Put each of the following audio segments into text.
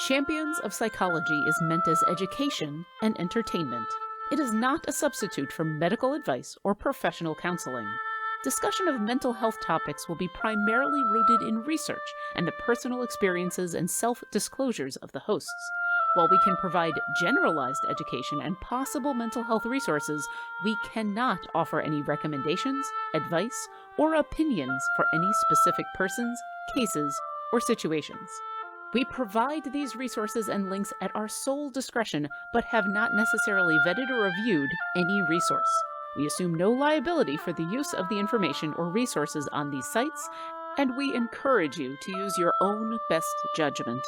Champions of Psychology is meant as education and entertainment. It is not a substitute for medical advice or professional counseling. Discussion of mental health topics will be primarily rooted in research and the personal experiences and self-disclosures of the hosts. While we can provide generalized education and possible mental health resources, we cannot offer any recommendations, advice, or opinions for any specific persons, cases, or situations. We provide these resources and links at our sole discretion, but have not necessarily vetted or reviewed any resource. We assume no liability for the use of the information or resources on these sites, and we encourage you to use your own best judgment.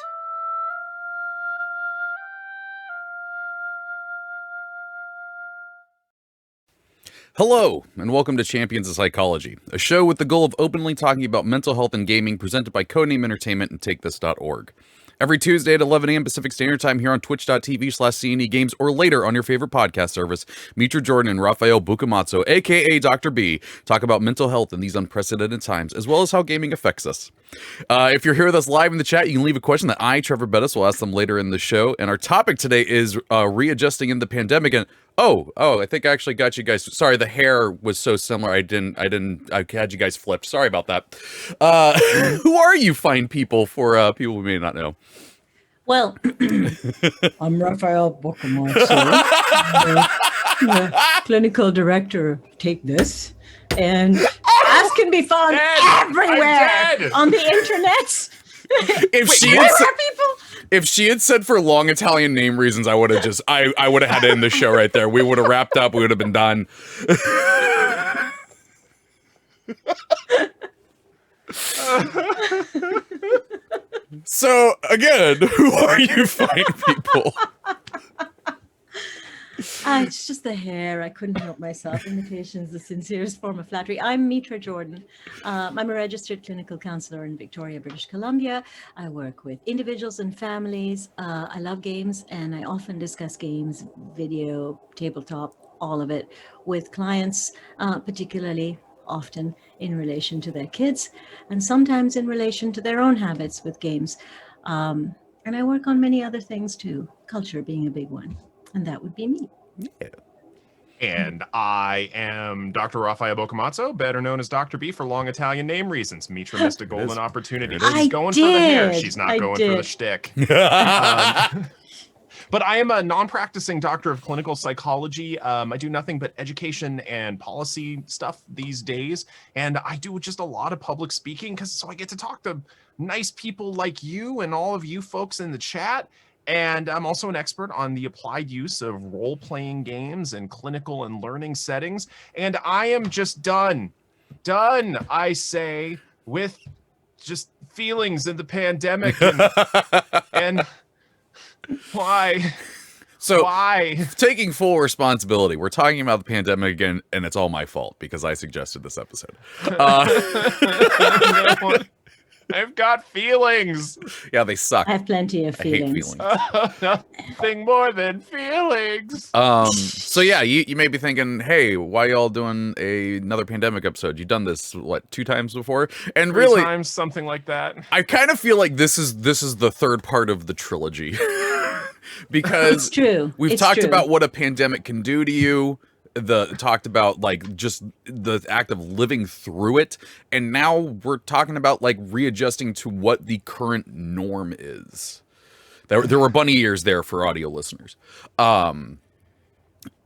Hello, and welcome to Champions of Psychology, a show with the goal of openly talking about mental health and gaming presented by Codename Entertainment and TakeThis.org. Every Tuesday at 11 a.m. Pacific Standard Time here on twitch.tv/CNE Games or later on your favorite podcast service, Mitra, Jordan, and Raffael Boccamazzo, aka Dr. B, talk about mental health in these unprecedented times, as well as how gaming affects us. If you're here with us live in the chat, you can leave a question that I, Treavor Bettis, will ask them later in the show. And our topic today is readjusting in the pandemic. And I think I actually got you guys. Sorry, the hair was so similar. I had you guys flipped. Sorry about that. Who are you, fine people, for people who may not know? Well, I'm Raffael Boccamazzo, the clinical director of Take This, and us can be found everywhere on the internet. If she had said for long Italian name reasons, I would have just I would have had to end the show right there. We would have wrapped up. We would have been done. So again, who are you fine people? It's just the hair. I couldn't help myself. Imitation is the sincerest form of flattery. I'm Mitra Jordan. I'm a registered clinical counselor in Victoria, British Columbia. I work with individuals and families. I love games, and I often discuss games, video, tabletop, all of it, with clients, particularly often in relation to their kids, and sometimes in relation to their own habits with games. And I work on many other things too, culture being a big one. And that would be me. Yeah. And I am Dr. Raffael Boccamazzo, better known as Dr. B for long Italian name reasons. Mitra missed a golden opportunity. She's going for the hair. She's not going for the shtick. But I am a non-practicing doctor of clinical psychology. I do nothing but education and policy stuff these days. And I do just a lot of public speaking so I get to talk to nice people like you and all of you folks in the chat. And I'm also an expert on the applied use of role-playing games in clinical and learning settings. And I am just done, I say, with just feelings in the pandemic and why? So why? Taking full responsibility. We're talking about the pandemic again, and it's all my fault because I suggested this episode. I've got feelings. Yeah, they suck. I have plenty of feelings. I hate feelings. Nothing more than feelings. So yeah, you may be thinking, hey, why y'all doing another pandemic episode? You've done this, what, 2 times before? And Three really, times, something like that. I kind of feel like this is the third part of the trilogy. Because it's true. We've talked about what a pandemic can do to you. Talked about like just the act of living through it, and now we're talking about like readjusting to what the current norm is. There were bunny ears there for audio listeners.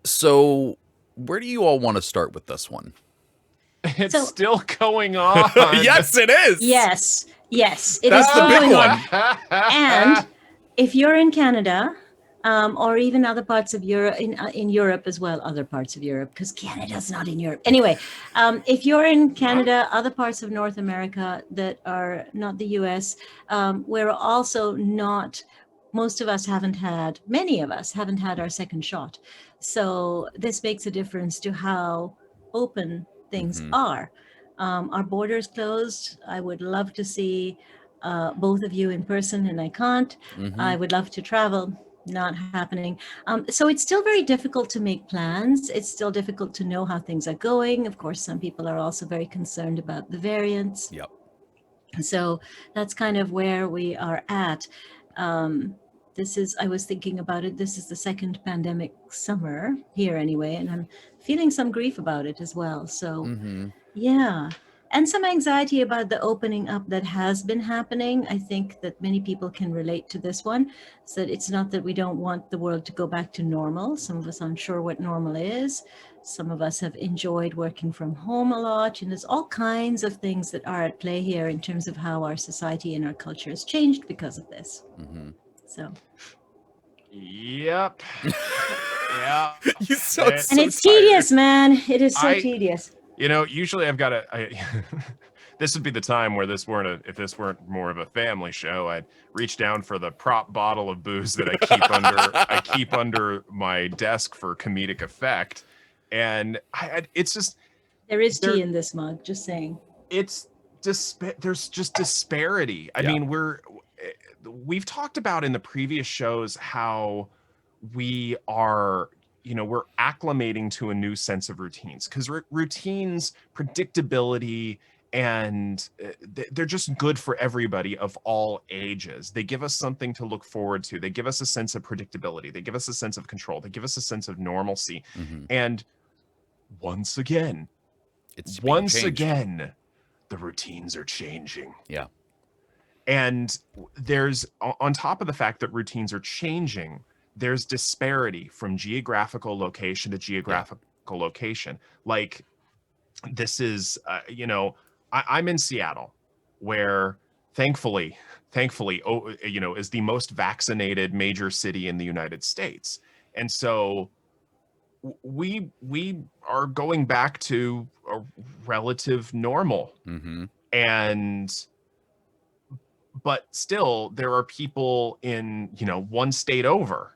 So where do you all want to start with this one? It's still going on. Yes, it is. Yes, it That's is the still big going one. on. And if you're in Canada, or even other parts of Europe, in Europe as well, other parts of Europe, because Canada's not in Europe. Anyway, if you're in Canada, other parts of North America that are not the US, we're also not, many of us haven't had our second shot. So this makes a difference to how open things are. Our borders closed. I would love to see both of you in person, and I can't. I would love to travel. Not happening. So it's still very difficult to make plans. It's still difficult to know how things are going. Of course, some people are also very concerned about the variants. Yep. So that's kind of where we are at. I was thinking about it, this is the second pandemic summer here anyway, and I'm feeling some grief about it as well. So Mm-hmm. yeah. And some anxiety about the opening up that has been happening. I think that many people can relate to this one. So it's not that we don't want the world to go back to normal. Some of us aren't sure what normal is. Some of us have enjoyed working from home a lot. And there's all kinds of things that are at play here in terms of how our society and our culture has changed because of this. Mm-hmm. So. Yep. Yeah. You sound And so it's tired. tedious, man. It is so tedious. You know, usually I've got this would be the time where if this weren't more of a family show, I'd reach down for the prop bottle of booze that I keep under my desk for comedic effect, and it's just there is tea in this mug. Just saying. There's just disparity. I mean, we've talked about in the previous shows how we are. We're acclimating to a new sense of routines, because routines, predictability, and they're just good for everybody of all ages. They give us something to look forward to. They give us a sense of predictability. They give us a sense of control. They give us a sense of normalcy. Mm-hmm. And once again, the routines are changing. Yeah. And there's, on top of the fact that routines are changing, there's disparity from geographical location to geographical location. Like, this is, I'm in Seattle, where thankfully, is the most vaccinated major city in the United States. And so we are going back to a relative normal. Mm-hmm. But still, there are people in, one state over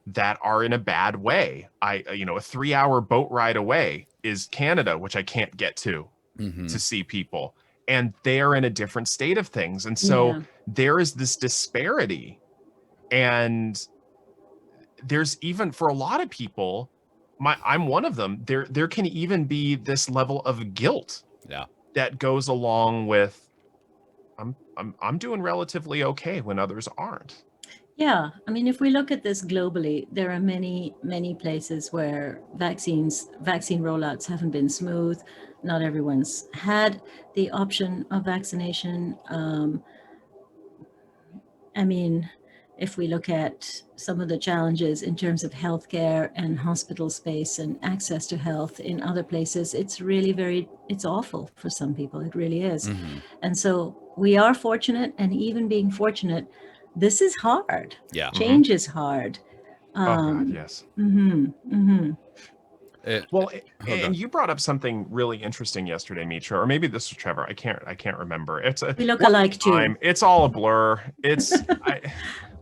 that are in a bad way. A 3-hour boat ride away is Canada, which I can't get to see people. And they're in a different state of things. And so there is this disparity. And there's even, for a lot of people, I'm one of them, there can even be this level of guilt that goes along with, I'm doing relatively okay when others aren't. Yeah, I mean, if we look at this globally, there are many, many places where vaccine rollouts haven't been smooth. Not everyone's had the option of vaccination. I mean, if we look at some of the challenges in terms of healthcare and hospital space and access to health in other places, it's really it's awful for some people. It really is. Mm-hmm. And so we are fortunate, and even being fortunate, this is hard. Yeah. Change is hard. Oh God, yes. And you brought up something really interesting yesterday, Mitra, or maybe this was Trevor. I can't remember. We look alike too. It's all a blur. It's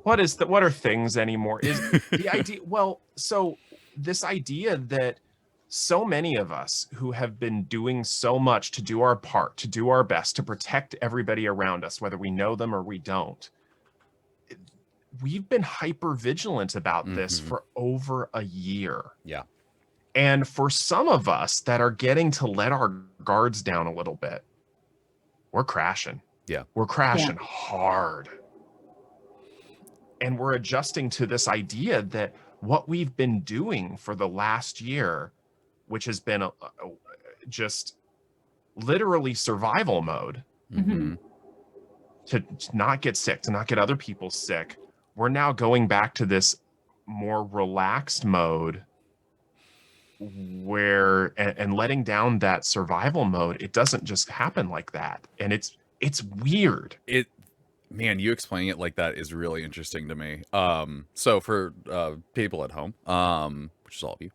what are things anymore? Is the idea? Well, so this idea that so many of us who have been doing so much to do our part, to do our best, to protect everybody around us, whether we know them or we don't, we've been hyper vigilant about this for over a year. Yeah. And for some of us that are getting to let our guards down a little bit, we're crashing. Yeah. We're crashing hard. And we're adjusting to this idea that what we've been doing for the last year, which has been just literally survival mode, to not get sick, to not get other people sick, we're now going back to this more relaxed mode where, and letting down that survival mode, it doesn't just happen like that. And it's weird. Man, you explaining it like that is really interesting to me. So for people at home, which is all of you,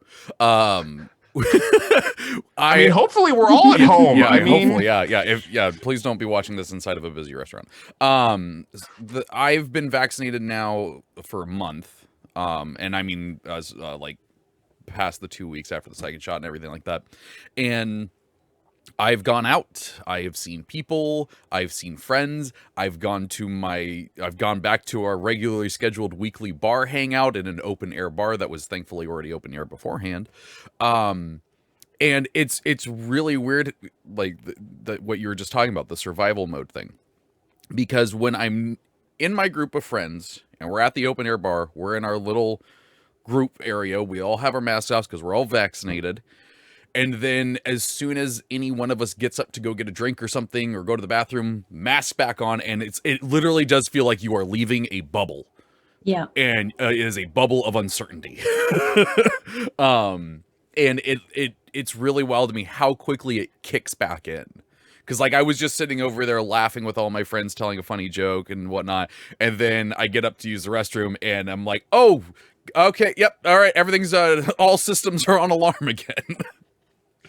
I mean, hopefully we're all at home. Yeah, I mean, hopefully, please don't be watching this inside of a busy restaurant. I've been vaccinated now for a month, and I mean, as like past the 2 weeks after the second shot and everything like that, and I've gone out. I have seen people. I've seen friends. I've gone back to our regularly scheduled weekly bar hangout in an open air bar that was thankfully already open air beforehand. And it's really weird, like what you were just talking about, the survival mode thing, because when I'm in my group of friends, and we're at the open air bar. We're in our little group area. We all have our masks off because we're all vaccinated. And then as soon as any one of us gets up to go get a drink or something or go to the bathroom, mask back on, and it literally does feel like you are leaving a bubble. Yeah. And it is a bubble of uncertainty. And it's really wild to me how quickly it kicks back in. Because, like, I was just sitting over there laughing with all my friends, telling a funny joke and whatnot. And then I get up to use the restroom, and I'm like, oh, okay, yep, all right, everything's, all systems are on alarm again.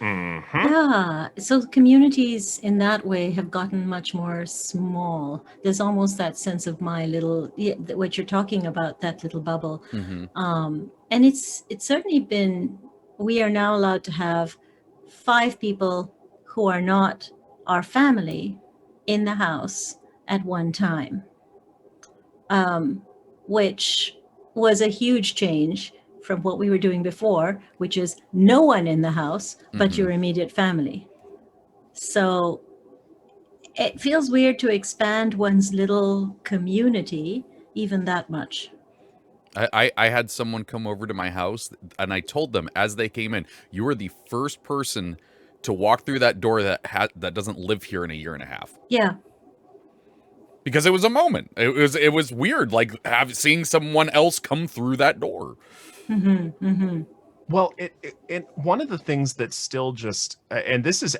Yeah. So communities in that way have gotten much more small. There's almost that sense of my little, what you're talking about, that little bubble. And it's certainly been, we are now allowed to have 5 people who are not our family in the house at one time, which was a huge change from what we were doing before, which is no one in the house but your immediate family. So it feels weird to expand one's little community even that much. I had someone come over to my house, and I told them as they came in, you are the first person to walk through that door that doesn't live here in a year and a half. Yeah. Because it was a moment. It was weird, like seeing someone else come through that door. Well, it one of the things that's still just, and this is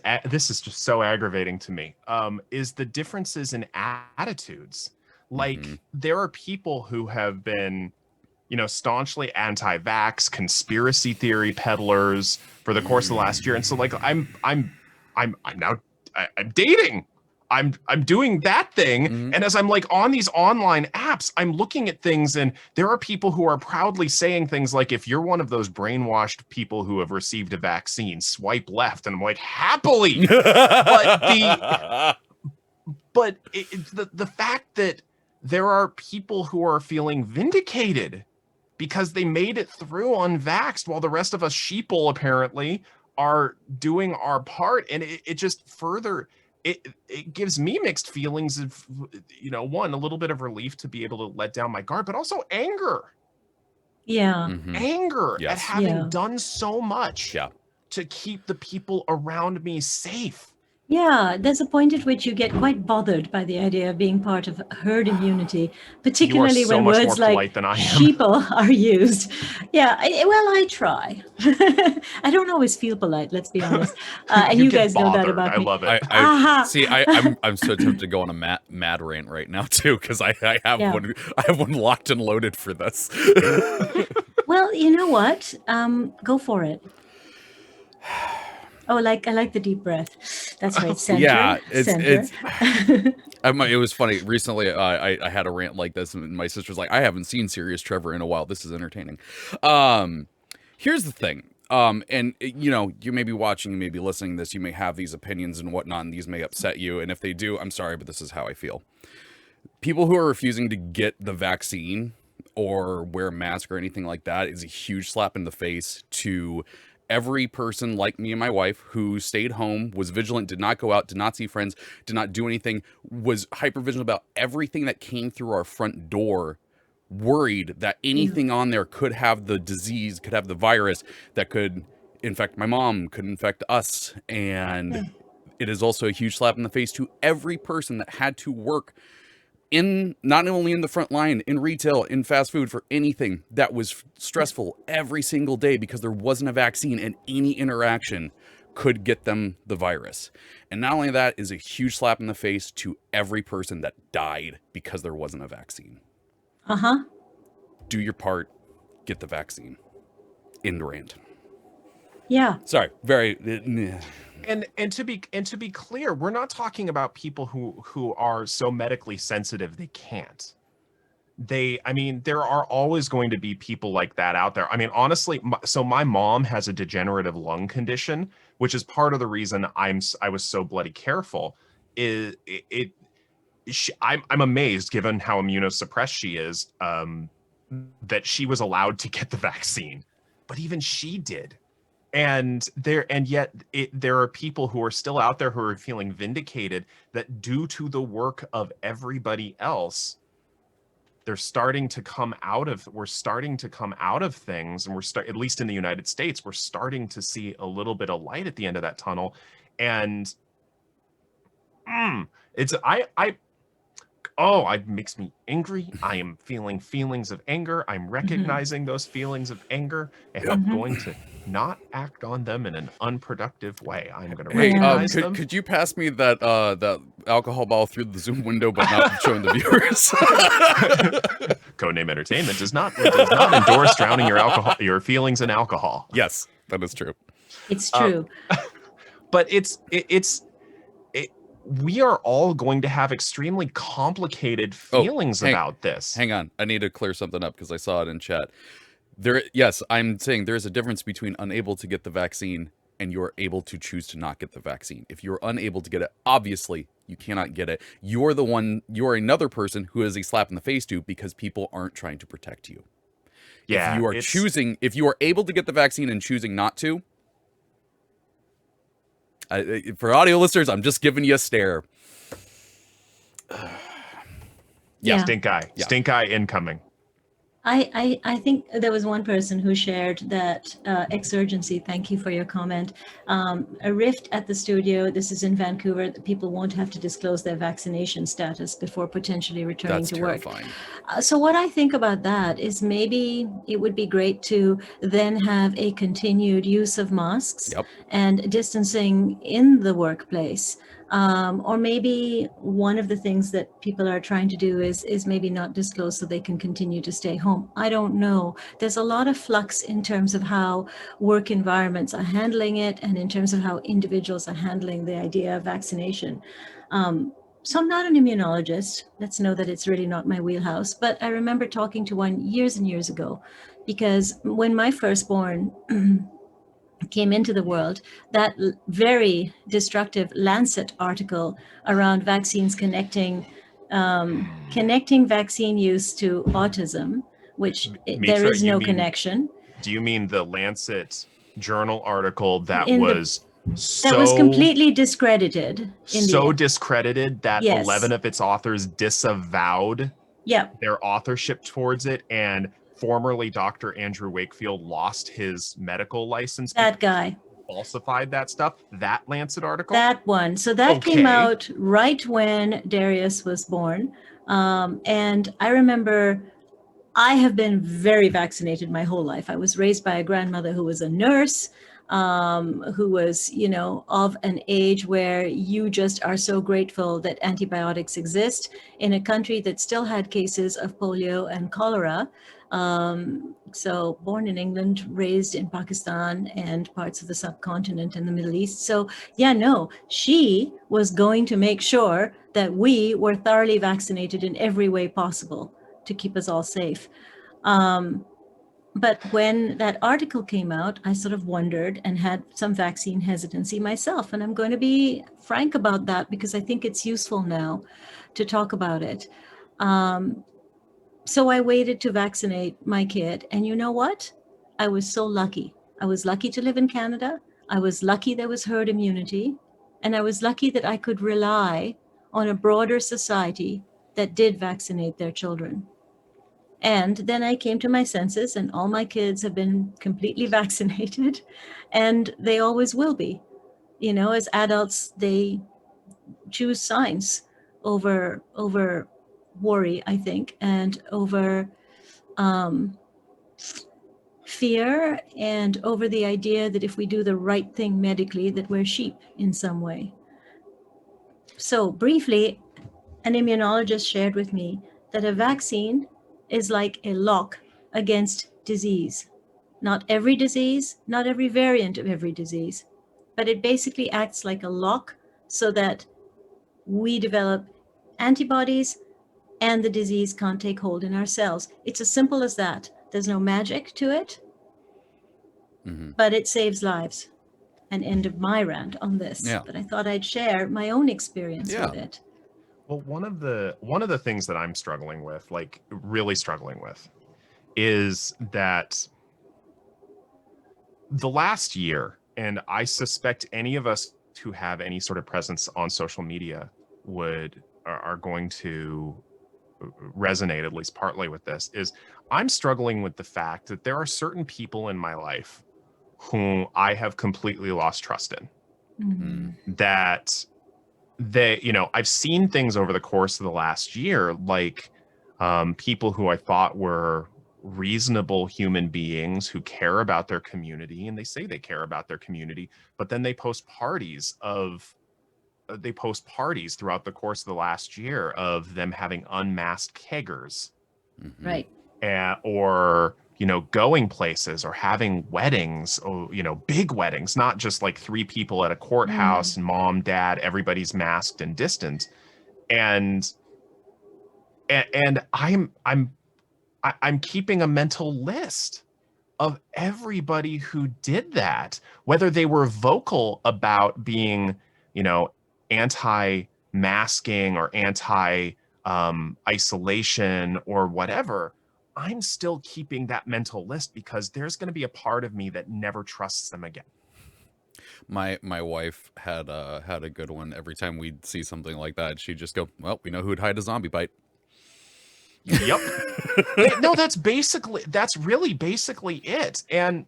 just so aggravating to me, is the differences in attitudes. Like there are people who have been, staunchly anti-vax, conspiracy theory peddlers for the course of the last year, and so like I'm dating. I'm doing that thing. And as I'm like on these online apps, I'm looking at things, and there are people who are proudly saying things like, if you're one of those brainwashed people who have received a vaccine, swipe left. And I'm like, happily. But the fact that there are people who are feeling vindicated because they made it through unvaxxed while the rest of us sheeple apparently are doing our part. And it just further... It gives me mixed feelings of, one, a little bit of relief to be able to let down my guard, but also anger. Yeah. Anger at having Yeah. done so much to keep the people around me safe. Yeah, there's a point at which you get quite bothered by the idea of being part of herd immunity, particularly You are so when much words more like polite than I am. sheeple are used. Yeah, I try. I don't always feel polite, let's be honest. And you get guys know that bothered. about I me. love it. See, I'm so tempted to go on a mad rant right now too, because I have Yeah. one locked and loaded for this. Well, you know what? Go for it. Oh, I like the deep breath. That's right. Center. Yeah, center. It was funny. Recently, I had a rant like this, and my sister's like, I haven't seen Serious Trevor in a while. This is entertaining. Here's the thing. And you may be watching, you may be listening to this, you may have these opinions and whatnot, and these may upset you. And if they do, I'm sorry, but this is how I feel. People who are refusing to get the vaccine or wear a mask or anything like that is a huge slap in the face to every person like me and my wife who stayed home, was vigilant, did not go out, did not see friends, did not do anything, was hyper vigilant about everything that came through our front door, worried that anything on there could have the disease, could have the virus that could infect my mom, could infect us. And it is also a huge slap in the face to every person that had to work in, not only in the front line, in retail, in fast food, for anything that was stressful every single day because there wasn't a vaccine, and any interaction could get them the virus. And not only that, is a huge slap in the face to every person that died because there wasn't a vaccine. Do your part, get the vaccine. End rant. Yeah. Sorry, very. And to be clear, we're not talking about people who are so medically sensitive they can't. There are always going to be people like that out there. I mean, honestly, my mom has a degenerative lung condition, which is part of the reason I was so bloody careful. I'm amazed, given how immunosuppressed she is, that she was allowed to get the vaccine, but even she did. And there are people who are still out there who are feeling vindicated that due to the work of everybody else, they're starting to come out of, we're starting to come out of things, and at least in the United States, we're starting to see a little bit of light at the end of that tunnel. And it makes me angry. I am feeling feelings of anger. I'm recognizing those feelings of anger, and I'm going to not act on them in an unproductive way. I'm going to recognize them. Could you pass me that that alcohol bottle through the Zoom window, but not showing the viewers? Codename Entertainment does not endorse drowning your feelings in alcohol. Yes, that is true. It's true. But we are all going to have extremely complicated feelings about this. Hang on. I need to clear something up because I saw it in chat. I'm saying there is a difference between unable to get the vaccine and you're able to choose to not get the vaccine. If you're unable to get it, obviously you cannot get it. You're another person who is a slap in the face to, because people aren't trying to protect you. Yeah. If you are able to get the vaccine and choosing not to, for audio listeners, I'm just giving you a stare. Stink eye incoming. I think there was one person who shared that exurgency. Thank you for your comment. A rift at the studio. This is in Vancouver. People won't have to disclose their vaccination status before potentially returning to work. Terrifying. So what I think about that is maybe it would be great to then have a continued use of masks and distancing in the workplace. Or maybe one of the things that people are trying to do is maybe not disclose so they can continue to stay home. I don't know. There's a lot of flux in terms of how work environments are handling it, and in terms of how individuals are handling the idea of vaccination. So I'm not an immunologist. Let's know that it's really not my wheelhouse. But I remember talking to one years and years ago, because when my firstborn came into the world, that very destructive Lancet article around vaccines connecting vaccine use to autism, which Mitra, there is no connection. Do you mean the Lancet journal article that was completely discredited? Discredited that 11 of its authors disavowed their authorship towards it, and formerly Dr. Andrew Wakefield lost his medical license. That guy falsified that stuff. That Lancet article. That one. So that came out right when Darius was born, and I remember. I have been very vaccinated my whole life. I was raised by a grandmother who was a nurse, who was, of an age where you just are so grateful that antibiotics exist in a country that still had cases of polio and cholera. So born in England, raised in Pakistan and parts of the subcontinent and the Middle East. So she was going to make sure that we were thoroughly vaccinated in every way possible to keep us all safe. But when that article came out, I sort of wondered and had some vaccine hesitancy myself. And I'm going to be frank about that because I think it's useful now to talk about it. So I waited to vaccinate my kid. And you know what? I was so lucky. I was lucky to live in Canada. I was lucky there was herd immunity. And I was lucky that I could rely on a broader society that did vaccinate their children. And then I came to my senses, and all my kids have been completely vaccinated, and they always will be. As adults, they choose science over worry, I think, and over fear, and over the idea that if we do the right thing medically, that we're sheep in some way. So briefly, an immunologist shared with me that a vaccine is like a lock against disease. Not every disease, not every variant of every disease, but it basically acts like a lock so that we develop antibodies and the disease can't take hold in our cells. It's as simple as that. There's no magic to it, but it saves lives. An end of my rant on this, but I thought I'd share my own experience with it. Well, one of the things that I'm struggling with, like really struggling with, is that the last year, and I suspect any of us who have any sort of presence on social media are going to resonate at least partly with this, is I'm struggling with the fact that there are certain people in my life whom I have completely lost trust in. That they, I've seen things over the course of the last year, like people who I thought were reasonable human beings who care about their community, and they say they care about their community, but then they post parties throughout the course of the last year of them having unmasked keggers, Right. or going places or having weddings, or big weddings, not just like 3 people at a courthouse and mom, dad, everybody's masked and distant. And I'm keeping a mental list of everybody who did that, whether they were vocal about being, anti-masking or anti-isolation or whatever. I'm still keeping that mental list because there's going to be a part of me that never trusts them again. My wife had a good one. Every time we'd see something like that, she'd just go, "Well, we know who'd hide a zombie bite." Yep. No, that's really basically it. And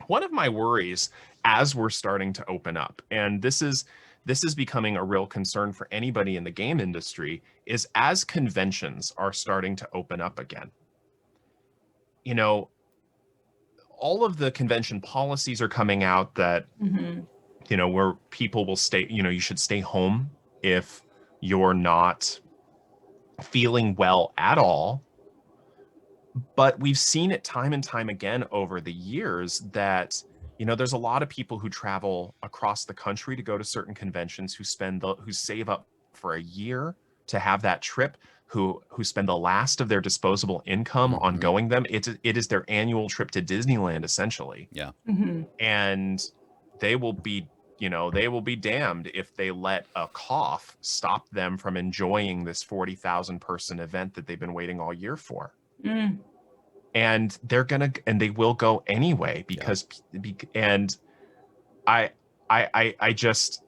one of my worries as we're starting to open up, and this is becoming a real concern for anybody in the game industry, is as conventions are starting to open up again. All of the convention policies are coming out that, where people will stay, you should stay home if you're not feeling well at all. But we've seen it time and time again over the years that, there's a lot of people who travel across the country to go to certain conventions, who save up for a year to have that trip, who spend the last of their disposable income on going them. It is their annual trip to Disneyland, essentially. Yeah. And they will be damned if they let a cough stop them from enjoying this 40,000 person event that they've been waiting all year for. And they will go anyway because, and I just,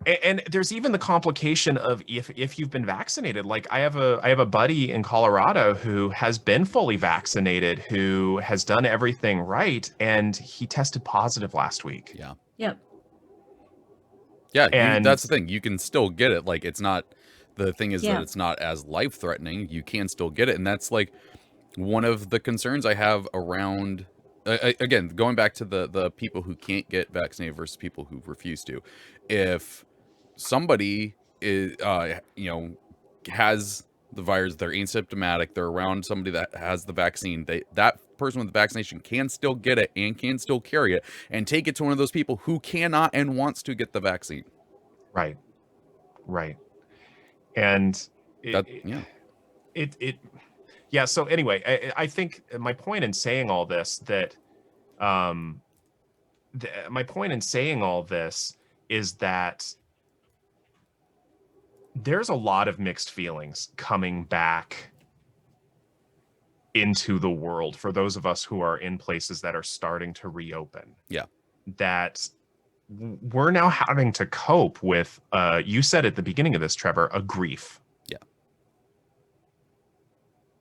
and there's even the complication of if you've been vaccinated. Like I have a buddy in Colorado who has been fully vaccinated, who has done everything right, and he tested positive last week. Yeah. Yep. Yeah, And that's the thing. You can still get it. Like it's not. The thing is Yeah. that it's not as life-threatening. You can still get it, and that's like one of the concerns I have around. Again, going back to the people who can't get vaccinated versus people who refuse to. If somebody is, has the virus, they're asymptomatic, they're around somebody that has the vaccine, that person with the vaccination can still get it and can still carry it and take it to one of those people who cannot and wants to get the vaccine. Right. And so anyway, I think my point in saying all this is that there's a lot of mixed feelings coming back into the world for those of us who are in places that are starting to reopen. Yeah. That we're now having to cope with, you said at the beginning of this, Trevor, a grief. Yeah.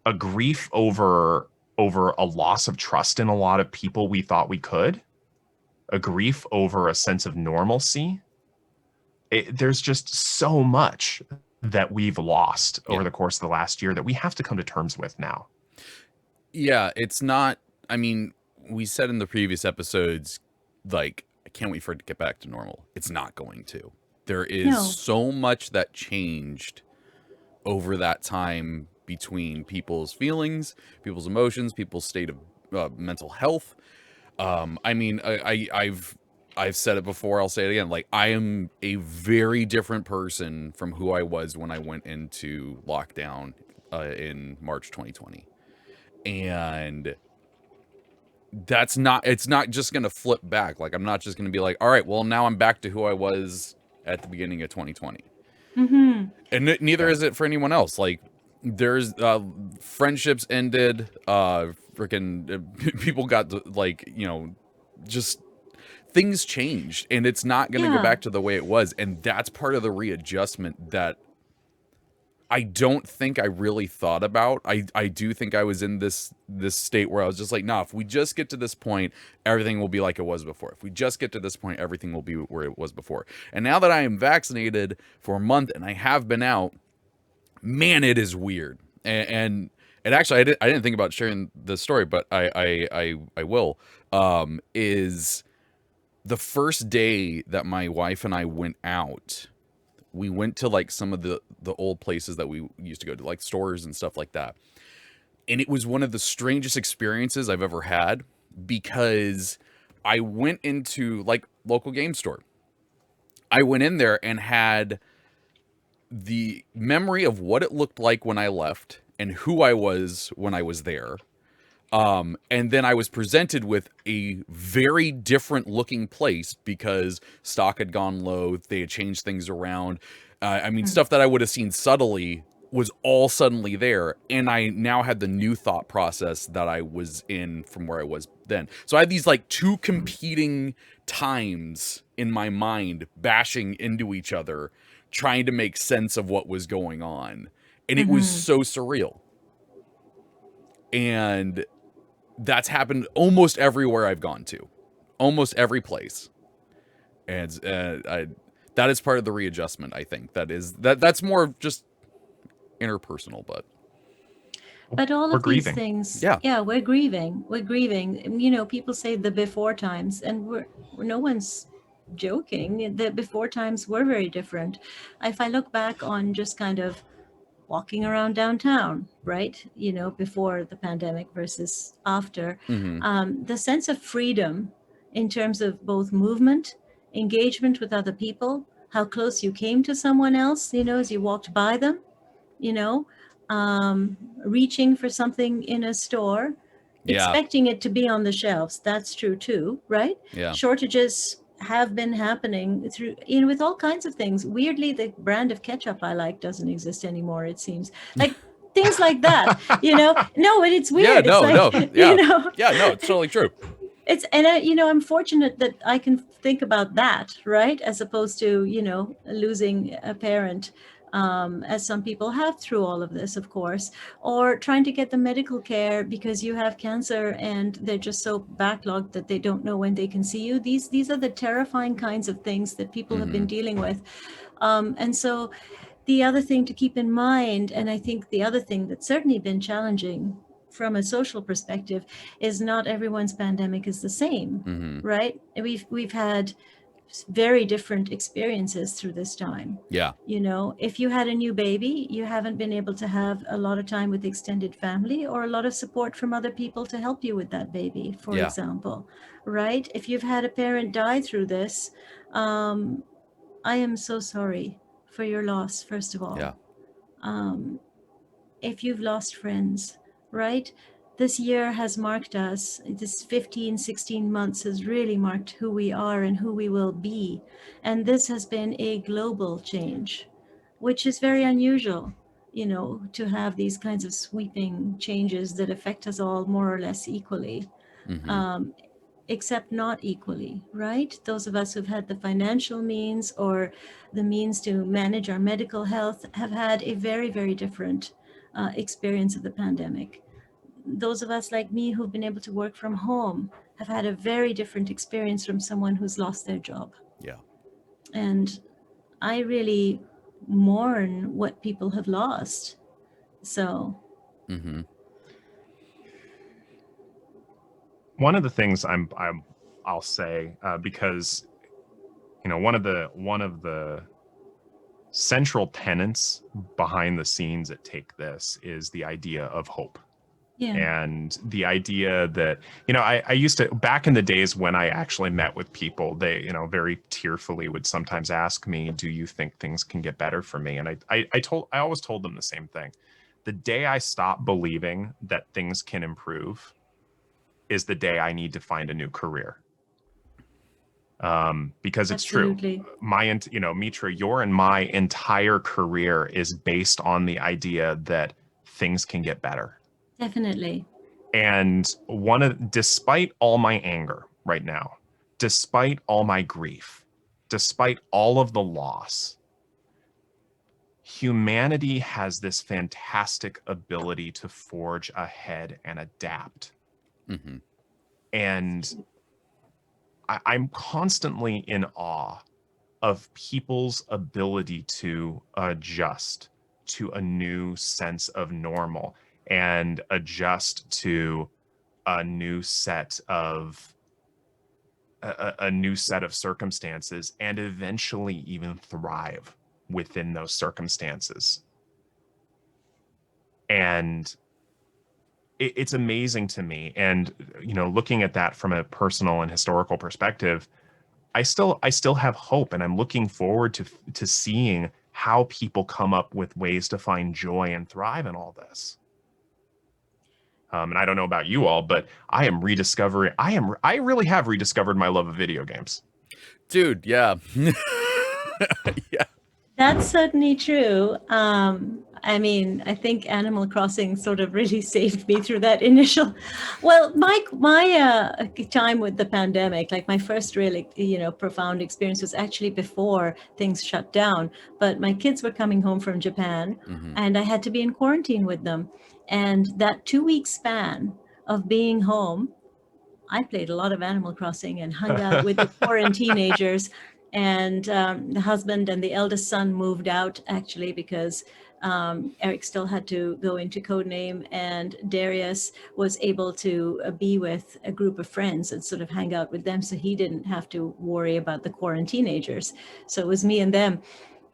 A grief over a loss of trust in a lot of people we thought we could. A grief over a sense of normalcy. There's just so much that we've lost over the course of the last year that we have to come to terms with now. Yeah, it's not, I mean, we said in the previous episodes, like, I can't wait for it to get back to normal. It's not going to. There is so much that changed over that time between people's feelings, people's emotions, people's state of mental health. I mean, I've said it before, I'll say it again. Like, I am a very different person from who I was when I went into lockdown in March 2020. And it's not just going to flip back. Like, I'm not just going to be like, all right, well, now I'm back to who I was at the beginning of 2020. And neither is it for anyone else. Like, there's friendships ended, freaking people got, like, just things changed, and it's not going to go back to the way it was. And that's part of the readjustment that I don't think I really thought about. I do think I was in this state where I was just like, nah, if we just get to this point, everything will be like it was before. If we just get to this point, everything will be where it was before. And now that I am vaccinated for a month and I have been out, man, it is weird. And actually, I didn't think about sharing the story, but I will. Is the first day that my wife and I went out, we went to like some of the old places that we used to go to, like stores and stuff like that. And it was one of the strangest experiences I've ever had, because I went into like local game store. I went in there and had the memory of what it looked like when I left and who I was when I was there. And then I was presented with a very different looking place because stock had gone low. They had changed things around. I mean, stuff that I would have seen subtly was all suddenly there. And I now had the new thought process that I was in from where I was then. So I had these like two competing times in my mind bashing into each other, trying to make sense of what was going on. And it was so surreal. And that's happened almost everywhere I've gone to, almost every place. And that is part of the readjustment. I think that's more just interpersonal, but all We're of grieving. these things, Yeah. we're grieving. You know, people say the before times, and no one's joking. The before times were very different. If I look back on just kind of walking around downtown, right? You know, before the pandemic versus after, the sense of freedom in terms of both movement, engagement with other people, how close you came to someone else, you know, as you walked by them, you know, reaching for something in a store, expecting it to be on the shelves. That's true too, right? Yeah. Shortages have been happening through, you know, with all kinds of things. Weirdly, the brand of ketchup I like doesn't exist anymore, it seems. Like things like that, you know? No, but it's weird. Yeah, It's like, yeah. you know, Yeah, no, it's totally true. it's, and you know, I'm fortunate that I can think about that, right? As opposed to, you know, losing a parent, as some people have through all of this, of course, or trying to get the medical care because you have cancer and they're just so backlogged that they don't know when they can see you. These are the terrifying kinds of things that people have been dealing with. And so the other thing to keep in mind, and I think the other thing that's certainly been challenging from a social perspective, is not everyone's pandemic is the same, right? We've had very different experiences through this time. Yeah. You know, if you had a new baby, you haven't been able to have a lot of time with extended family or a lot of support from other people to help you with that baby, for example, right? If you've had a parent die through this, I am so sorry for your loss, first of all. Yeah. If you've lost friends, right? This year has marked us. This 15, 16 months has really marked who we are and who we will be. And this has been a global change, which is very unusual, you know, to have these kinds of sweeping changes that affect us all more or less equally. Except not equally, right? Those of us who've had the financial means or the means to manage our medical health have had a very, very different experience of the pandemic. Those of us like me who've been able to work from home have had a very different experience from someone who's lost their job. Yeah. And I really mourn what people have lost. So One of the things I'll say, because, you know, one of the central tenets behind the scenes at Take This is the idea of hope. yeah. And the idea that, you know, I used to, back in the days when I actually met with people, they, you know, very tearfully would sometimes ask me, do you think things can get better for me? And I always told them the same thing. The day I stop believing that things can improve is the day I need to find a new career. Because it's Absolutely. true. You know, Mitra, your and my entire career is based on the idea that things can get better. Definitely. And despite all my anger right now, despite all my grief, despite all of the loss, humanity has this fantastic ability to forge ahead and adapt. Mm-hmm. And I'm constantly in awe of people's ability to adjust to a new sense of normal and adjust to a new set of a new set of circumstances, and eventually even thrive within those circumstances. And it's amazing to me. And, you know, looking at that from a personal and historical perspective, I still have hope, and I'm looking forward to seeing how people come up with ways to find joy and thrive in all this. And I don't know about you all, but I really have rediscovered my love of video games. Dude, yeah. Yeah. That's certainly true. I mean, I think Animal Crossing sort of really saved me through that initial. Well, my time with the pandemic, like my first really, profound experience was actually before things shut down. But my kids were coming home from Japan, and I had to be in quarantine with them. And that 2-week span of being home, I played a lot of Animal Crossing and hung out with the foreign teenagers. And the husband and the eldest son moved out actually because Eric still had to go into Codename, and Darius was able to be with a group of friends and sort of hang out with them. So he didn't have to worry about the quarantine teenagers. So it was me and them.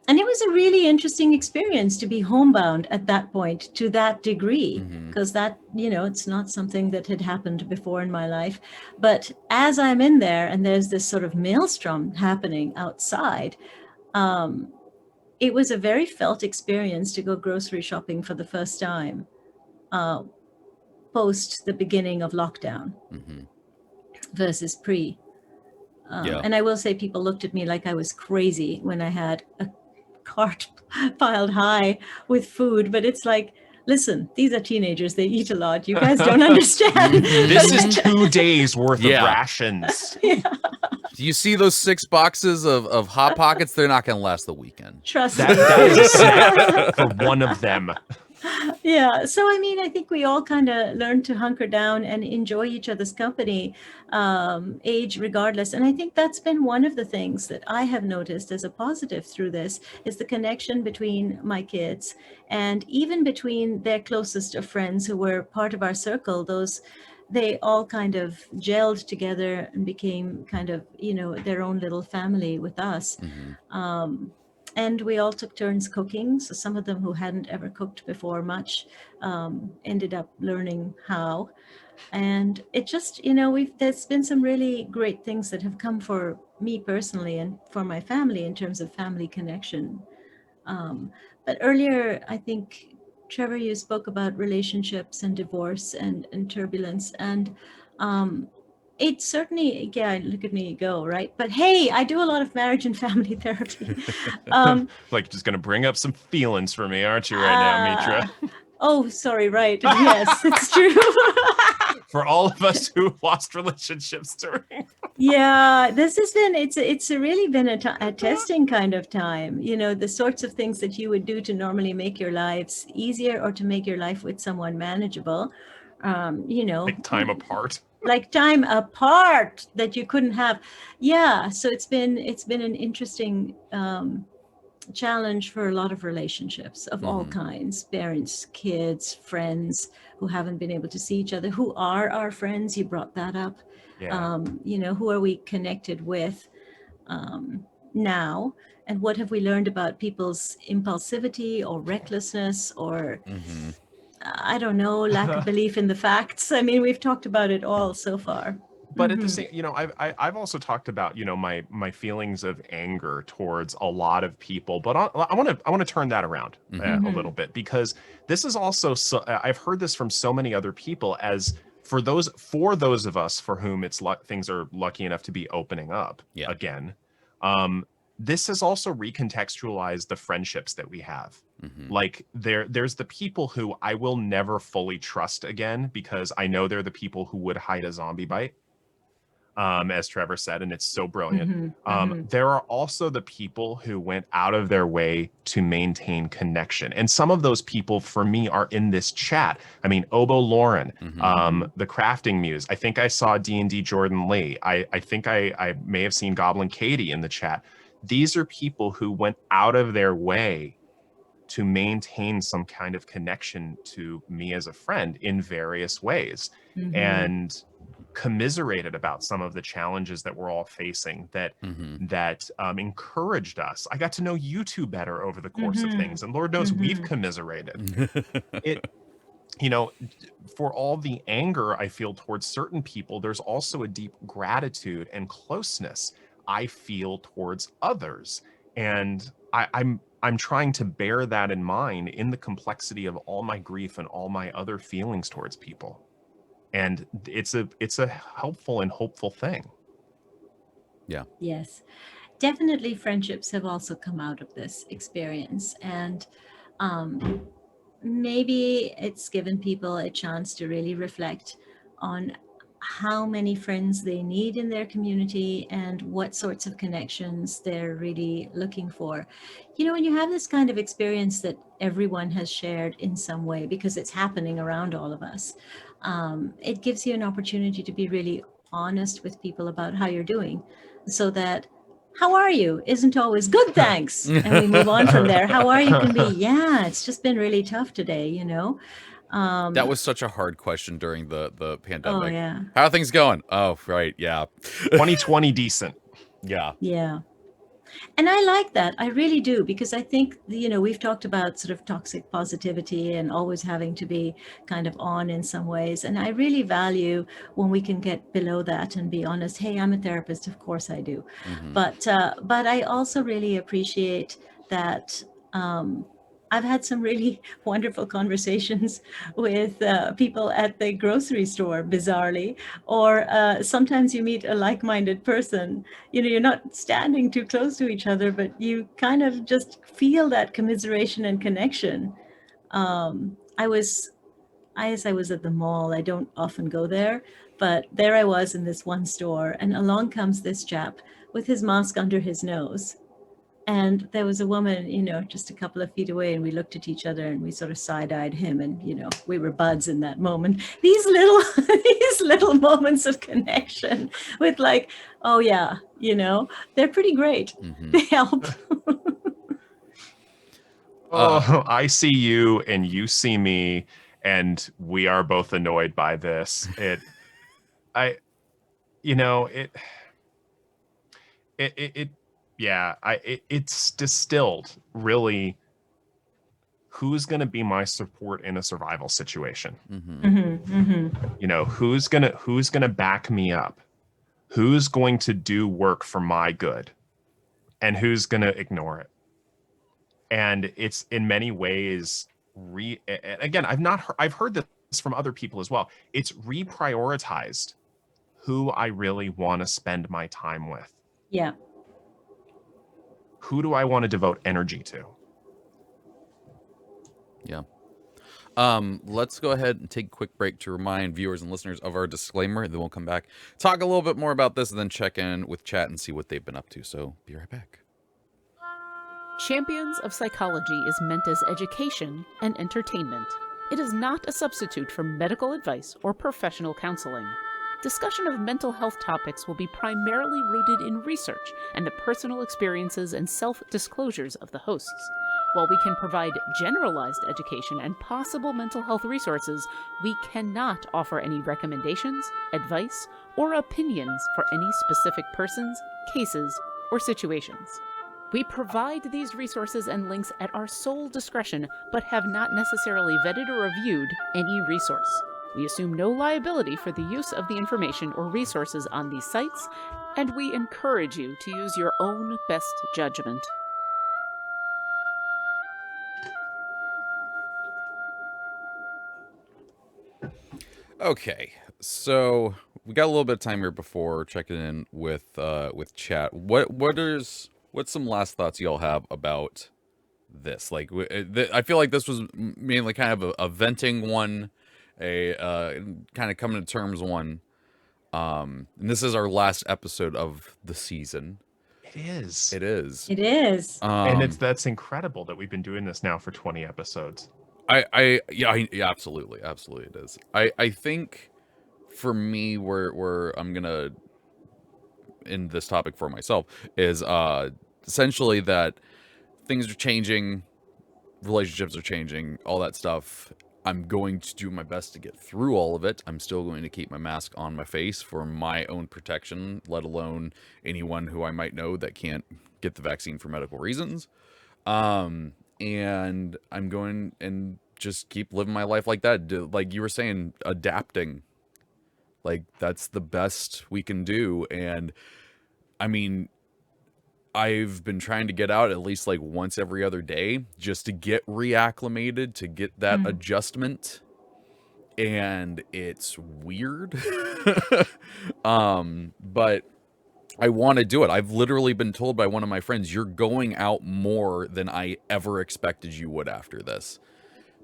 And it was a really interesting experience to be homebound at that point to that degree, because that, it's not something that had happened before in my life. But as I'm in there and there's this sort of maelstrom happening outside, it was a very felt experience to go grocery shopping for the first time post the beginning of lockdown versus pre. And I will say people looked at me like I was crazy when I had a cart piled high with food, but it's like, listen, these are teenagers, they eat a lot, you guys don't understand. This is 2 days worth of rations. Do you see those 6 boxes of Hot Pockets? They're not going to last the weekend. Trust me. That is a snack for one of them. Yeah. So, I mean, I think we all kind of learn to hunker down and enjoy each other's company, age regardless. And I think that's been one of the things that I have noticed as a positive through this is the connection between my kids and even between their closest of friends who were part of our circle. They all kind of gelled together and became kind of, their own little family with us. And we all took turns cooking. So some of them who hadn't ever cooked before much ended up learning how. And it just, there's been some really great things that have come for me personally and for my family in terms of family connection. But earlier, I think, Trevor, you spoke about relationships and divorce and turbulence. And it certainly, look at me go, right? But hey, I do a lot of marriage and family therapy. Like, just going to bring up some feelings for me, aren't you, right now, Mitra? Oh, sorry, right. Yes, it's true. For all of us who lost relationships during. Yeah, this has been, it's really been a testing kind of time. The sorts of things that you would do to normally make your lives easier or to make your life with someone manageable. Like time apart. Like time apart that you couldn't have. Yeah. So it's been an interesting challenge for a lot of relationships of all kinds, parents, kids, friends who haven't been able to see each other, who are our friends. You brought that up. Yeah. Who are we connected with now? And what have we learned about people's impulsivity or recklessness or I don't know, lack of belief in the facts. I mean, we've talked about it all so far. But at the same, I've also talked about, my feelings of anger towards a lot of people. But I want to turn that around a little bit, because this is also I've heard this from so many other people as for those of us for whom things are lucky enough to be opening up again. This has also recontextualized the friendships that we have. Like there's the people who I will never fully trust again because I know they're the people who would hide a zombie bite. as Treavor said, and it's so brilliant. There are also the people who went out of their way to maintain connection. And some of those people, for me, are in this chat. I mean, Obo Lauren, the Crafting Muse. I think I saw D&D Jordan Lee. I think I may have seen Goblin Katie in the chat. These are people who went out of their way to maintain some kind of connection to me as a friend in various ways. And commiserated about some of the challenges that we're all facing, that encouraged us. I got to know you two better over the course of things, and Lord knows we've commiserated. You know, for all the anger I feel towards certain people, there's also a deep gratitude and closeness I feel towards others. And I'm trying to bear that in mind in the complexity of all my grief and all my other feelings towards people. And it's a helpful and hopeful thing. Yeah. Yes, definitely friendships have also come out of this experience. And maybe it's given people a chance to really reflect on how many friends they need in their community and what sorts of connections they're really looking for. You know, when you have this kind of experience that everyone has shared in some way, because it's happening around all of us, it gives you an opportunity to be really honest with people about how you're doing, so that how are you isn't always good, thanks, and we move on from there. How are you can be, yeah, it's just been really tough today, you know. That was such a hard question during the pandemic. Oh yeah. How are things going? Oh, right, yeah. 2020 decent. Yeah. Yeah. And I like that. I really do, because I think, you know, we've talked about sort of toxic positivity and always having to be kind of on in some ways. And I really value when we can get below that and be honest. Hey, I'm a therapist. Of course I do. But I also really appreciate that I've had some really wonderful conversations with people at the grocery store, bizarrely, or sometimes you meet a like-minded person. You know, you're not standing too close to each other, but you kind of just feel that commiseration and connection. I was at the mall. I don't often go there, but there I was in this one store, and along comes this chap with his mask under his nose. And there was a woman, you know, just a couple of feet away, and we looked at each other and we sort of side-eyed him, and, you know, we were buds in that moment. These little moments of connection with, like, oh yeah, you know, they're pretty great. They help. I see you and you see me, and we are both annoyed by this. It's distilled really who's going to be my support in a survival situation. You know, who's going to back me up, who's going to do work for my good, and who's going to ignore it. And it's in many ways again, I've heard this from other people as well. It's reprioritized who I really want to spend my time with. Yeah. Who do I want to devote energy to? Yeah. Let's go ahead and take a quick break to remind viewers and listeners of our disclaimer. Then we'll come back, talk a little bit more about this, and then check in with chat and see what they've been up to. So be right back. Champions of Psychology is meant as education and entertainment. It is not a substitute for medical advice or professional counseling. Discussion of mental health topics will be primarily rooted in research and the personal experiences and self-disclosures of the hosts. While we can provide generalized education and possible mental health resources, we cannot offer any recommendations, advice, or opinions for any specific persons, cases, or situations. We provide these resources and links at our sole discretion, but have not necessarily vetted or reviewed any resource. We assume no liability for the use of the information or resources on these sites, and we encourage you to use your own best judgment. Okay, so we got a little bit of time here before checking in with chat. What's some last thoughts y'all have about this? Like, I feel like this was mainly kind of a venting one, a kind of coming to terms one. And this is our last episode of the season. It is. It is. It is. And that's incredible that we've been doing this now for 20 episodes. Yeah, absolutely it is. I think for me, where I'm gonna end this topic for myself is essentially that things are changing, relationships are changing, all that stuff. I'm going to do my best to get through all of it. I'm still going to keep my mask on my face for my own protection, let alone anyone who I might know that can't get the vaccine for medical reasons. And I'm going and just keep living my life like that. Like you were saying, adapting. Like that's the best we can do. And I mean, I've been trying to get out at least like once every other day just to get reacclimated, to get that adjustment. And it's weird. But I want to do it. I've literally been told by one of my friends, you're going out more than I ever expected you would after this.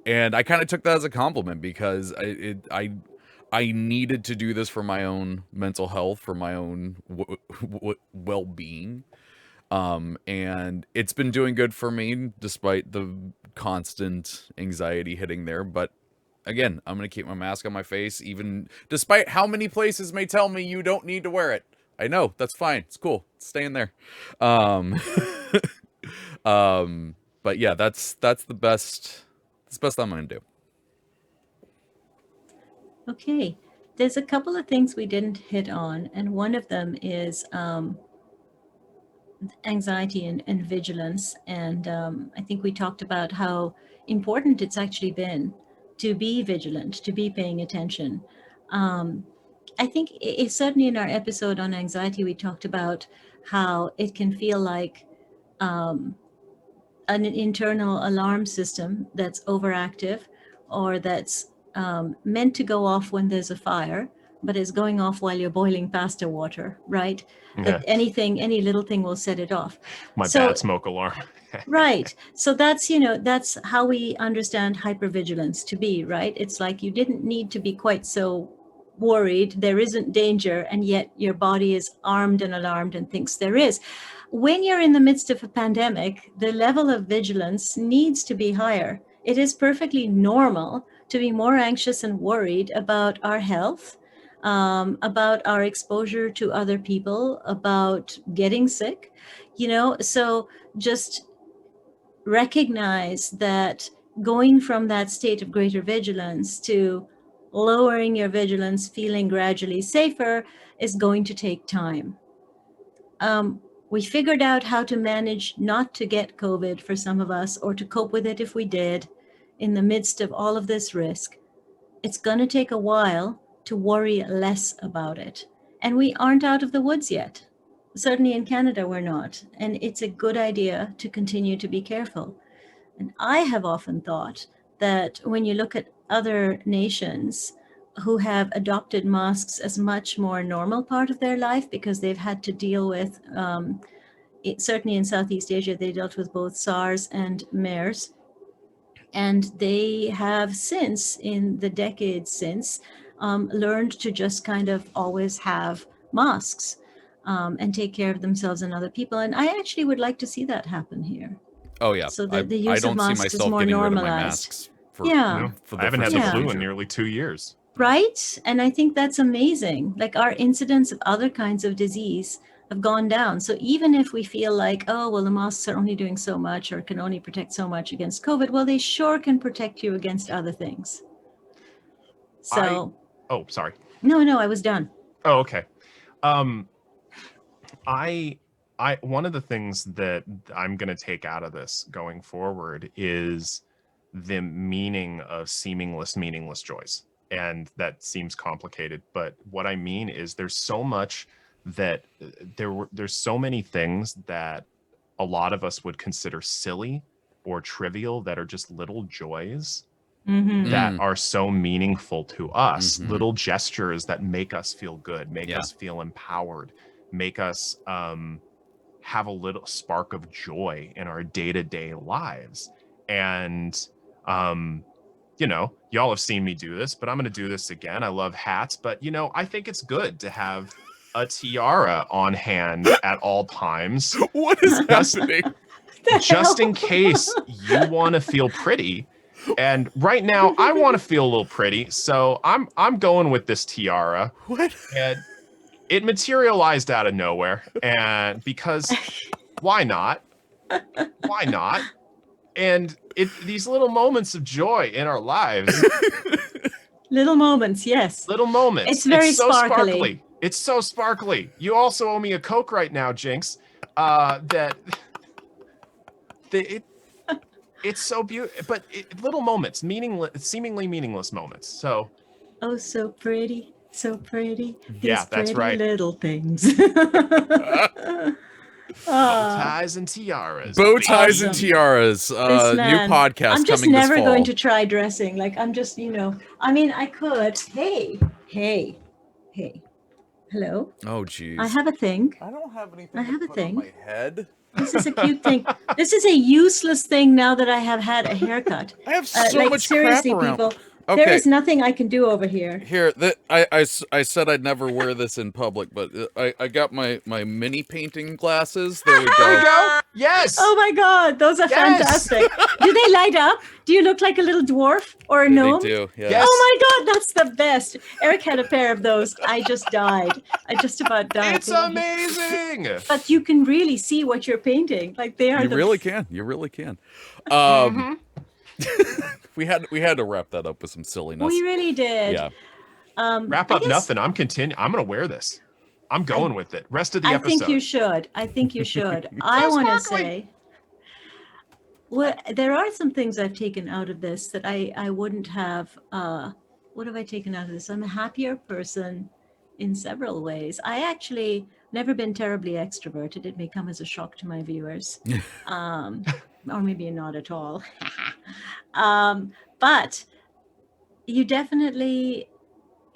And I kind of took that as a compliment because I needed to do this for my own mental health, for my own well-being. And it's been doing good for me despite the constant anxiety hitting there. But again, I'm going to keep my mask on my face, even despite how many places may tell me you don't need to wear it. I know, that's fine. It's cool. It's staying there. But yeah, that's the best I'm going to do. Okay. There's a couple of things we didn't hit on, and one of them is anxiety and vigilance. And I think we talked about how important it's actually been to be vigilant, to be paying attention. I think it's certainly in our episode on anxiety, we talked about how it can feel like an internal alarm system that's overactive or that's meant to go off when there's a fire, but is going off while you're boiling pasta water, right? Yeah. That any little thing will set it off. My bad smoke alarm. Right. So that's, that's how we understand hypervigilance to be, right? It's like you didn't need to be quite so worried. There isn't danger, and yet your body is armed and alarmed and thinks there is. When you're in the midst of a pandemic, the level of vigilance needs to be higher. It is perfectly normal to be more anxious and worried about our health, about our exposure to other people, about getting sick, so just recognize that going from that state of greater vigilance to lowering your vigilance, feeling gradually safer, is going to take time. We figured out how to manage not to get COVID for some of us, or to cope with it if we did, in the midst of all of this risk. It's going to take a while to worry less about it. And we aren't out of the woods yet. Certainly in Canada, we're not. And it's a good idea to continue to be careful. And I have often thought that when you look at other nations who have adopted masks as much more normal part of their life, because they've had to deal with, certainly in Southeast Asia, they dealt with both SARS and MERS. And they have since, in the decades since, learned to just kind of always have masks and take care of themselves and other people. And I actually would like to see that happen here. Oh yeah. So that the I use don't of see masks is myself more getting rid of my normalized. masks for, Yeah. for the I haven't had the foreseeable flu in future. nearly 2 years. Right? And I think that's amazing. Like, our incidence of other kinds of disease have gone down. So even if we feel like, oh, well, the masks are only doing so much or can only protect so much against COVID, well, they sure can protect you against other things. So, Oh, sorry. no, I was done. Oh, okay. One of the things that I'm going to take out of this going forward is the meaning of meaningless joys. And that seems complicated, but what I mean is there's so much that there's so many things that a lot of us would consider silly or trivial that are just little joys that are so meaningful to us, little gestures that make us feel good, make us feel empowered, make us have a little spark of joy in our day-to-day lives. And y'all have seen me do this, but I'm going to do this again. I love hats, but I think it's good to have a tiara on hand at all times. What is happening? Just in case you want to feel pretty. And right now I want to feel a little pretty, so I'm going with this tiara. What? And it materialized out of nowhere, and because why not? Why not? And these little moments of joy in our lives. Little moments, yes. Little moments. It's very so sparkly. It's so sparkly. You also owe me a Coke right now, Jinx. It's so beautiful, but little moments, seemingly meaningless moments. So. Oh, so pretty, so pretty. Yeah, that's right. Little things. Bow ties and tiaras. Bow ties and tiaras. New podcast I'm just coming never this fall. going to try dressing. Like, I'm just, I mean, I could. Hey. Hello. Oh, geez. I have a thing. I don't have anything. I have to a put thing. on my head. This is a cute thing. This is a useless thing now that I have had a haircut. I have so much seriously, crap around. people. Okay. There is nothing I can do over here. Here, I said I'd never wear this in public, but I got my mini painting glasses. There we There go. we go. Yes. Oh my God, those are Yes. fantastic. Do they light up? Do you look like a little dwarf or a gnome? They do. Yeah. Yes. Oh my God, that's the best. Eric had a pair of those. I just died. I just about died. It's amazing. But you can really see what you're painting. Like they are. You really can. You really can. We had to wrap that up with some silliness. We really did. Yeah. Wrap I up guess- nothing. I'm gonna wear this. I'm going with it. Rest of the I episode. think you should. I think you should. I want to say, well, there are some things I've taken out of this that I wouldn't have. What have I taken out of this? I'm a happier person in several ways. I actually never been terribly extroverted. It may come as a shock to my viewers, or maybe not at all. But you definitely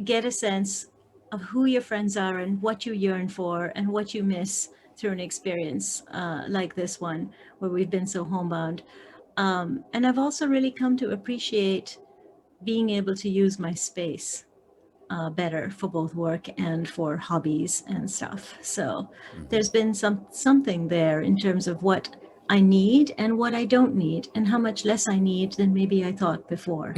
get a sense of who your friends are and what you yearn for and what you miss through an experience like this one where we've been so homebound. And I've also really come to appreciate being able to use my space better for both work and for hobbies and stuff. So there's been something there in terms of what I need and what I don't need and how much less I need than maybe I thought before.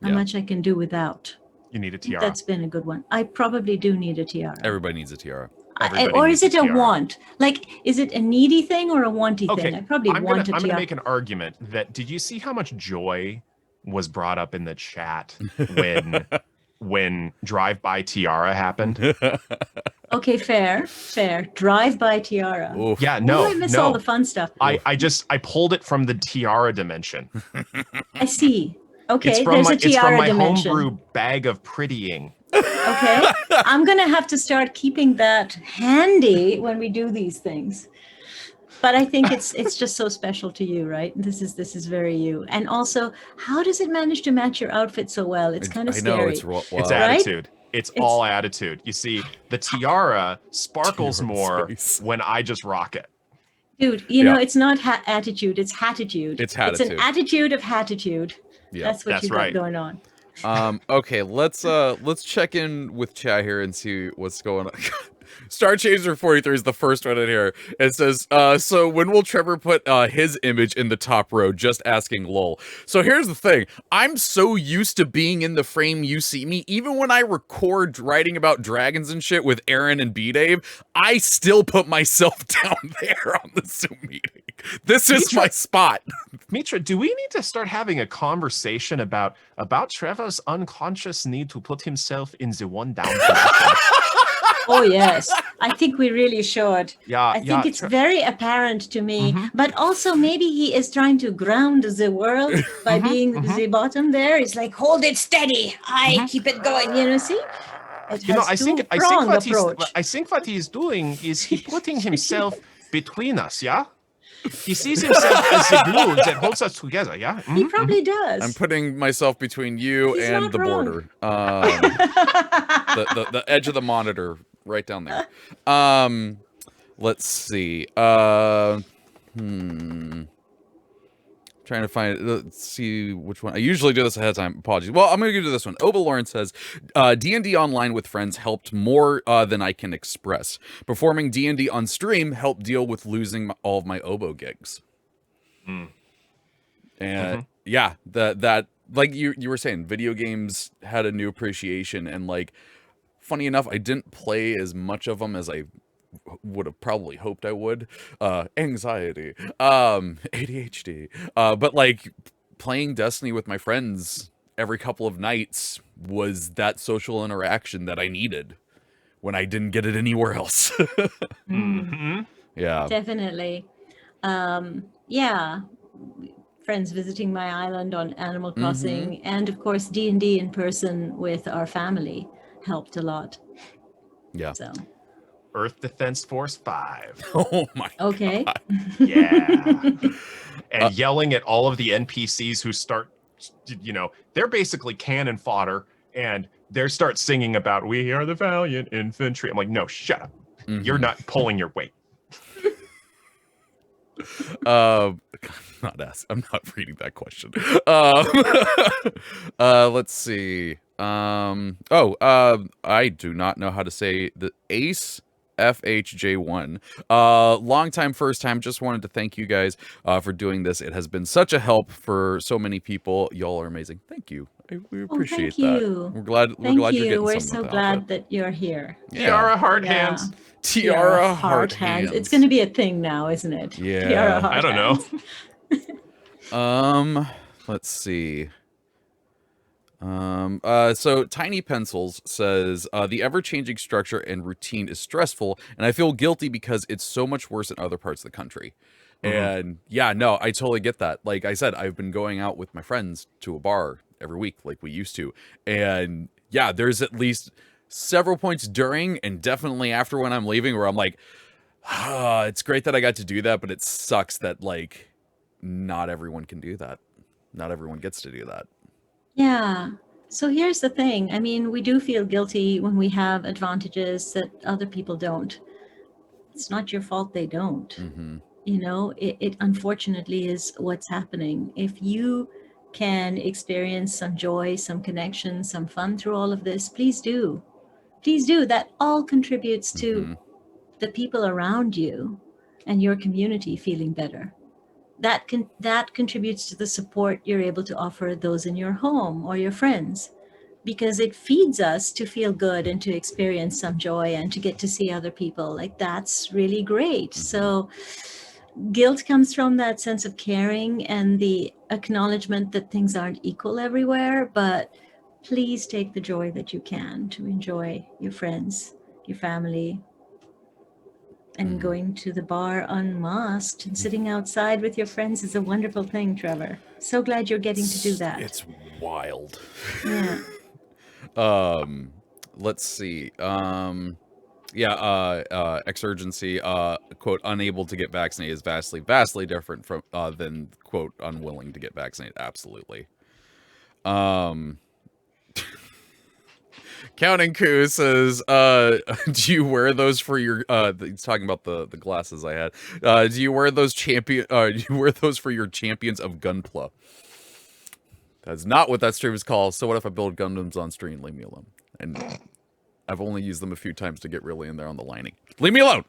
How much I can do without. You need a tiara. That's been a good one. I probably do need a tiara. Everybody needs a tiara. Everybody Or needs is it a tiara. want? Like, is it a needy thing or a wanty Okay. thing? I probably I'm want a gonna tiara. make an argument that did you see how much joy was brought up in the chat when drive-by tiara happened? Okay, fair. Drive-by tiara. Oof. Yeah, Why no, do I miss no. all the fun stuff? I pulled it from the tiara dimension. I see. Okay, It's from there's my, a it's from tiara my dimension. homebrew bag of prettying. Okay, I'm gonna have to start keeping that handy when we do these things. But I think it's just so special to you, right? This is very you. And also, how does it manage to match your outfit so well? It's kind of I scary. know it's It's wild. attitude. It's all attitude. You see, the tiara sparkles Tiara more space. when I just rock it. Dude, you know, it's not attitude, it's hatitude. It's It's an hatitude. attitude of hatitude. Yeah. That's what That's you got right. going on. Okay, let's check in with chat here and see what's going on. Star Chaser 43 is the first one in here. It says, so when will Treavor put his image in the top row? Just asking lol. So here's the thing. I'm so used to being in the frame you see me, even when I record writing about dragons and shit with Aaron and B-Dave, I still put myself down there on the Zoom meeting. This is my spot. Mitra, do we need to start having a conversation about Trevor's unconscious need to put himself in the one down position? Oh yes, I think we really should. Yeah, I think it's very apparent to me, but also maybe he is trying to ground the world by being the bottom there. It's like, hold it steady. I keep it going. See? It You know, has I think two-pronged what approach. he's doing is he putting himself between us, yeah? He sees himself as the glue that holds us together, yeah? He probably does. I'm putting myself between you He's and not the wrong. border. The edge of the monitor right down there. Let's see. Trying Trying to find, let's see which one. I usually do this ahead of time. Apologies. Well, I'm going to do this one. Oba Lawrence says, D&D online with friends helped more than I can express. Performing D&D on stream helped deal with losing all of my oboe gigs. And yeah, that like you were saying, video games had a new appreciation. And like, funny enough, I didn't play as much of them as I would have probably hoped I would. Anxiety, ADHD, but like playing Destiny with my friends every couple of nights was that social interaction that I needed when I didn't get it anywhere else. Yeah, Definitely. Yeah, friends visiting my island on Animal Crossing, and of course D&D in person with our family helped a lot. yeah. So Earth Defense Force 5. Oh my okay. God. Yeah. And yelling at all of the NPCs who start, you know, they're basically cannon fodder, and they start singing about, we are the valiant infantry. I'm like, no, shut up. You're not pulling your weight. I'm not reading that question. Let's see. I do not know how to say the Ace FHJ1. Long time, first time. Just wanted to thank you guys for doing this. It has been such a help for so many people. Y'all are amazing. Thank you. We appreciate that. You. We're glad Thank you're you. getting We're some so of glad that you're here. Tiara heart Yeah. hands. Tiara heart hands. It's going to be a thing now, isn't it? Yeah. Tiara heart I don't know. hands. Let's see. So Tiny Pencils says, the ever-changing structure and routine is stressful, and I feel guilty because it's so much worse in other parts of the country. And yeah, no, I totally get that. Like I said, I've been going out with my friends to a bar every week like we used to. And yeah, there's at least several points during and definitely after when I'm leaving where I'm like, it's great that I got to do that, but it sucks that like not everyone can do that. Not everyone gets to do that. Yeah. So here's the thing. I mean, we do feel guilty when we have advantages that other people don't. It's not your fault they don't. You know, it unfortunately is what's happening. If you can experience some joy, some connection, some fun through all of this, please do. Please do. That all contributes to the people around you and your community feeling better. That contributes to the support you're able to offer those in your home or your friends, because it feeds us to feel good and to experience some joy and to get to see other people. Like, that's really great. So guilt comes from that sense of caring and the acknowledgement that things aren't equal everywhere, but please take the joy that you can to enjoy your friends, your family, and going to the bar unmasked and sitting outside with your friends is a wonderful thing, Trevor. So glad you're getting to do that. It's wild. Yeah. Let's see. Exurgency, quote, unable to get vaccinated is vastly different from than, quote, unwilling to get vaccinated. Absolutely. Counting Koo says, do you wear those for your he's talking about the glasses I had. Do you wear those for your champions of Gunpla? That's not what that stream is called. So what if I build Gundams on stream? Leave me alone. And I've only used them a few times to get really in there on the lining. Leave me alone.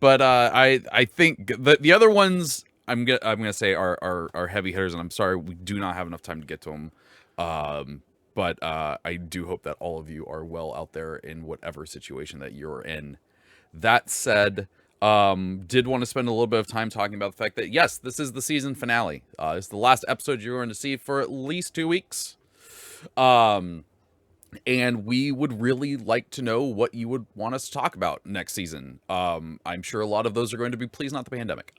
But I think the other ones I'm gonna say are heavy hitters, and I'm sorry we do not have enough time to get to them. But I do hope that all of you are well out there in whatever situation that you're in. That said, did want to spend a little bit of time talking about the fact that yes, this is the season finale. It's the last episode you're going to see for at least 2 weeks. And we would really like to know what you would want us to talk about next season. I'm sure a lot of those are going to be Please Not the Pandemic.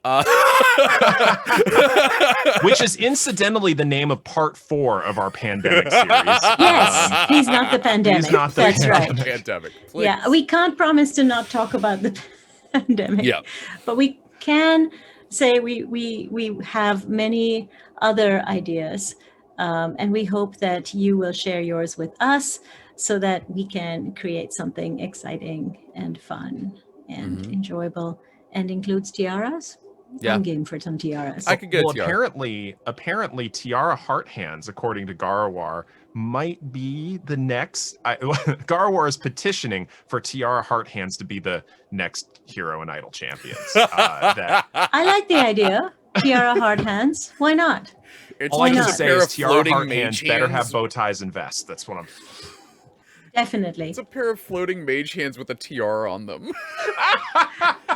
Which is incidentally the name of part 4 of our pandemic series. Yes, Please Not the Pandemic. Please Not the That's Pandemic. right. Pandemic. Please. Yeah, we can't promise to not talk about the pandemic. Yeah. But we can say we have many other ideas. And we hope that you will share yours with us so that we can create something exciting and fun and enjoyable and includes tiaras, Yeah. I'm game for some tiaras. I could get a Well, tiara. apparently, tiara heart hands, according to Garwar, might be the next. Garwar is petitioning for tiara heart hands to be the next Hero and Idol champions. I like the idea. Tiara hard hands. Why not? It's All I Why can not? say pair is of tiara floating heart mage hands better have hands. bow ties and vests. That's what I'm. Definitely. It's a pair of floating mage hands with a tiara on them.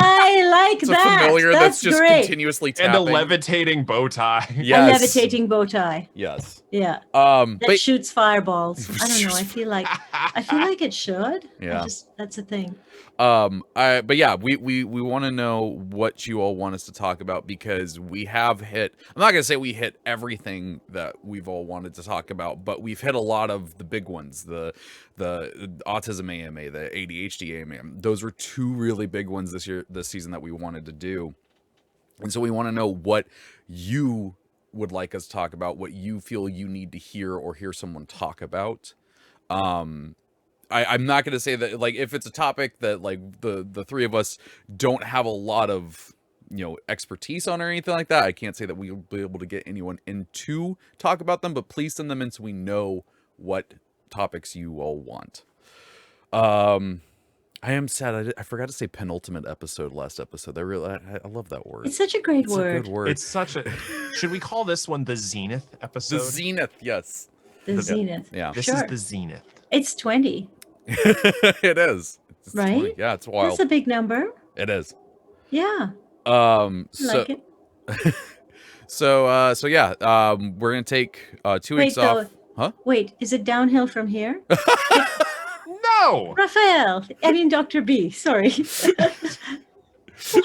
I like It's that. a familiar that's just great. continuously And tapping. a levitating bow tie. A Yes. levitating bow tie. Yes. Yeah. That But shoots fireballs. I don't know. I feel like it should. Yeah. That's a thing. but yeah, we want to know what you all want us to talk about, because we have hit, I'm not gonna say we hit everything that we've all wanted to talk about, but we've hit a lot of the big ones. The autism AMA, the ADHD AMA. Those were two really big ones this season that we wanted to do. And so we want to know what you would like us to talk about, what you feel you need to hear or hear someone talk about. I'm not going to say that, like, if it's a topic that, like, the three of us don't have a lot of, expertise on or anything like that, I can't say that we'll be able to get anyone in to talk about them, but please send them in so we know what topics you all want. I am sad. I forgot to say penultimate episode last episode. I love that word. It's such a great It's word. a good word. It's such a. Should we call this one the Zenith episode? The zenith, yes. The zenith. Yeah. This Sure. is the Zenith. It's 20. It is. It's Right? 20. Yeah, it's wild. That's a big number. It is. Yeah. So I like it. so yeah, we're gonna take 2 weeks Wait, off. Huh? Wait, is it downhill from here? No. Raffael. I mean, Dr. B. Sorry.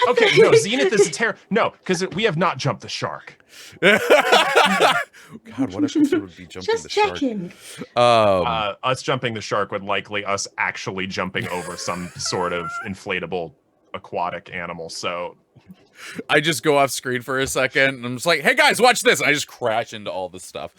Okay, no. Zenith is a terror. No, because we have not jumped the shark. God, what episode would be jumping Just the shark? checking. Us jumping the shark would likely us actually jumping over some sort of inflatable aquatic animal. So I just go off screen for a second and I'm just like, hey guys, watch this. I just crash into all this stuff.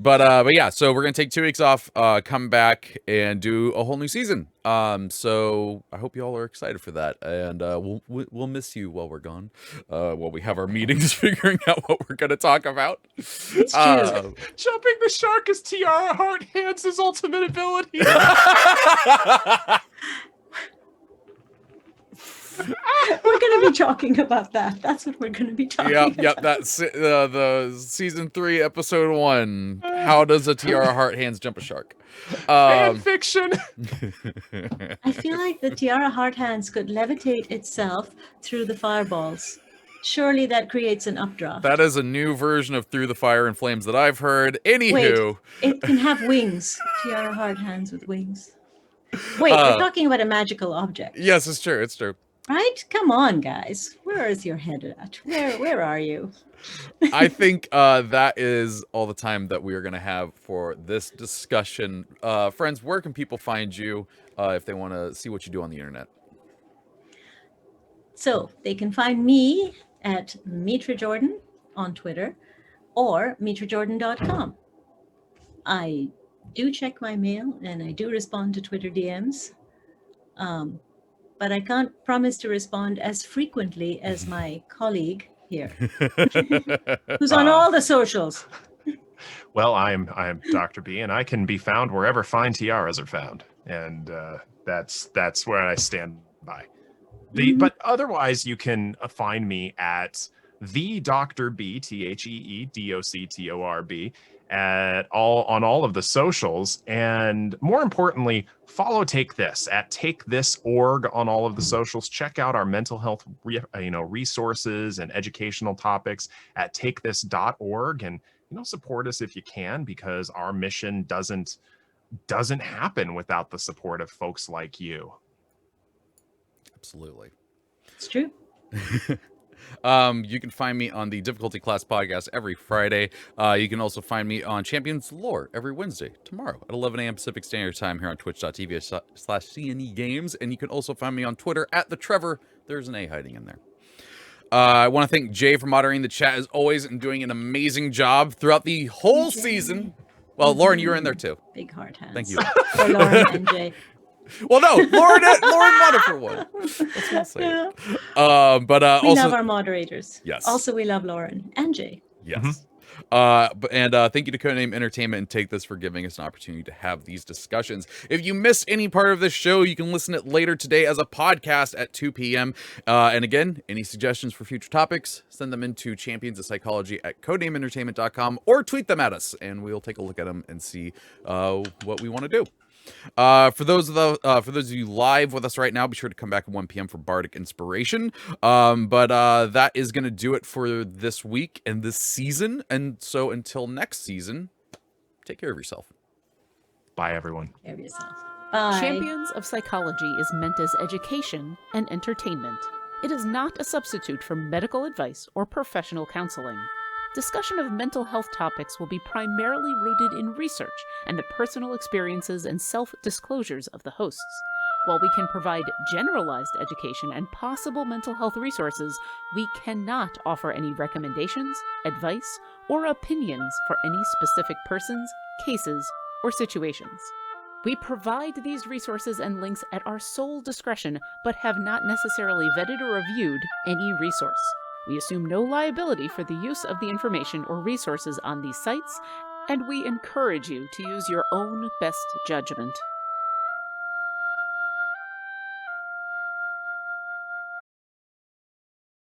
But yeah, so we're gonna take 2 weeks off, come back and do a whole new season. So I hope you all are excited for that, and we'll miss you while we're gone, while we have our meetings figuring out what we're gonna talk about. It's true. jumping the shark is Tiara Heart Hands' ultimate ability. We're going to be talking about that. That's what we're going to be talking about. Yep. That's the season 3, episode 1. How does a Tiara Heart Hands jump a shark? Fan fiction. I feel like the Tiara Heart Hands could levitate itself through the fireballs. Surely that creates an updraft. That is a new version of Through the Fire and Flames that I've heard. Anywho, Wait, it can have wings. Tiara Heart Hands with wings. Wait, we're talking about a magical object, yes, it's true. It's true. right? Come on, guys. Where is your head at? Where are you? I think that is all the time that we are going to have for this discussion. Friends, where can people find you if they want to see what you do on the internet? So they can find me at Mitra Jordan on Twitter or mitrajordan.com. I do check my mail and I do respond to Twitter DMs. But I can't promise to respond as frequently as my colleague here, who's on all the socials. Well, I'm Dr. B, and I can be found wherever fine tiaras are found, and that's where I stand by. But otherwise, you can find me at the Dr. B, TheeDoctorB, on all of the socials, and more importantly, follow Take This at TakeThis.org on all of the socials. Check out our mental health resources and educational topics at TakeThis.org, and support us if you can, because our mission doesn't happen without the support of folks like you. Absolutely. It's true. You can find me on the Difficulty Class podcast every Friday. You can also find me on Champions Lore every Wednesday, tomorrow at 11 a.m. Pacific Standard Time here on twitch.tv/CNE Games. And you can also find me on Twitter at the Treavor. There's an A hiding in there. I want to thank Jay for moderating the chat as always and doing an amazing job throughout the whole season. Well, Lauren, you were in there too. Big heart hands. Thank you. For Lauren and Jay. Well, no, Lauren won it for one. That's what I'll say. But We also, love our moderators. Yes. Also, we love Lauren and Jay. yes. Thank you to Codename Entertainment and Take This for giving us an opportunity to have these discussions. If you missed any part of this show, you can listen it later today as a podcast at 2 p.m. And again, any suggestions for future topics, send them into Champions of Psychology at codenameentertainment.com or tweet them at us, and we'll take a look at them and see what we want to do. For those of you live with us right now, be sure to come back at 1 p.m. for Bardic Inspiration. That is going to do it for this week and this season. And so until next season, take care of yourself. Bye, everyone. Take care of yourself. Bye. Champions of Psychology is meant as education and entertainment. It is not a substitute for medical advice or professional counseling. Discussion of mental health topics will be primarily rooted in research and the personal experiences and self-disclosures of the hosts. While we can provide generalized education and possible mental health resources, we cannot offer any recommendations, advice, or opinions for any specific persons, cases, or situations. We provide these resources and links at our sole discretion, but have not necessarily vetted or reviewed any resource. We assume no liability for the use of the information or resources on these sites, and we encourage you to use your own best judgment.